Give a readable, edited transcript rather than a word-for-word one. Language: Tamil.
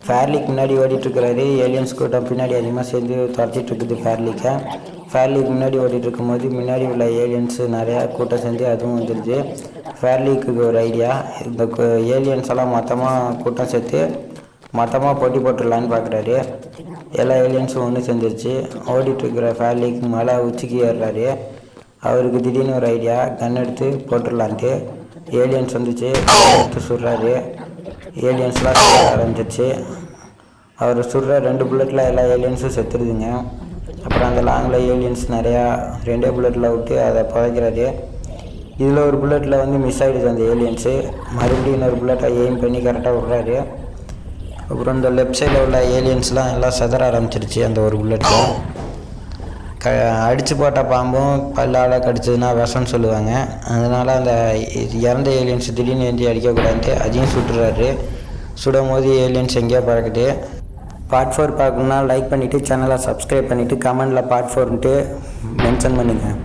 ஃபேர்லிக்கு முன்னாடி ஓடிட்டுருக்கிறாரு. ஏலியன்ஸ் கூட்டம் பின்னாடி அதிகமாக சேர்ந்து துரத்திட்டு இருக்குது ஃபேர்லிக்கை. ஃபேர்லிக்கு முன்னாடி ஓடிட்டு இருக்கும்போது முன்னாடி உள்ள ஏலியன்ஸு நிறையா கூட்டம் சேர்ந்து அதுவும் வந்துடுது. ஃபேர்லிக்கு ஒரு ஐடியா, இந்த ஏலியன்ஸ் எல்லாம் மொத்தமாக கூட்டம் சேர்த்து மொத்தமாக போட்டி போட்டுடலான்னு பார்க்குறாரு. எல்லா ஏலியன்ஸும் ஒன்று சேர்ந்துருச்சு. ஓடிட்டுருக்கிற ஃபேர்லிக்கு மேலே உச்சிக்கு ஏறுறாரு. அவருக்கு திடீர்னு ஒரு ஐடியா, கன் எடுத்து போட்டுடலான்ட்டு. ஏலியன்ஸ் வந்துச்சு, எடுத்து சுடுறாரு. ஏலியன்ஸ்லாம் சுட ஆரம்பிச்சிச்சு. அவர் சுடுற 2 புல்லட்டில் எல்லா ஏலியன்ஸும் செத்துருதுங்க. அப்புறம் அந்த லாங்கில் ஏலியன்ஸ் நிறையா 2 புல்லட்டில் விட்டு அதை புதைக்கிறாரு. இதில் ஒரு புல்லட்டில் வந்து மிஸ் ஆகிடுது அந்த ஏலியன்ஸு. மறுபடியும் இன்னொரு புல்லட்டை எய்ம் பண்ணி கரெக்டாக விட்றாரு. அப்புறம் இந்த லெஃப்ட் சைடில் உள்ள ஏலியன்ஸ்லாம் எல்லாம் செதற ஆரம்பிச்சிருச்சு அந்த ஒரு புல்லட்டில். அடித்து போட்ட பாம்பும் பல்லால் கடிச்சதுன்னா விஷம்னு சொல்லுவாங்க. அதனால் அந்த இறந்த ஏலியன்ஸ் திடீர்னு எழுந்தி அடிக்கக்கூடாதுன்ட்டு அதையும் சுட்டுறாரு. சுடும் போது ஏலியன்ஸ் எங்கேயோ பறக்குது. பார்ட் 4 பார்க்கணுன்னா லைக் பண்ணிவிட்டு சேனலை சப்ஸ்கிரைப் பண்ணிவிட்டு கமெண்டில் பார்ட் 4ன்ட்டு மென்ஷன் பண்ணுங்கள்.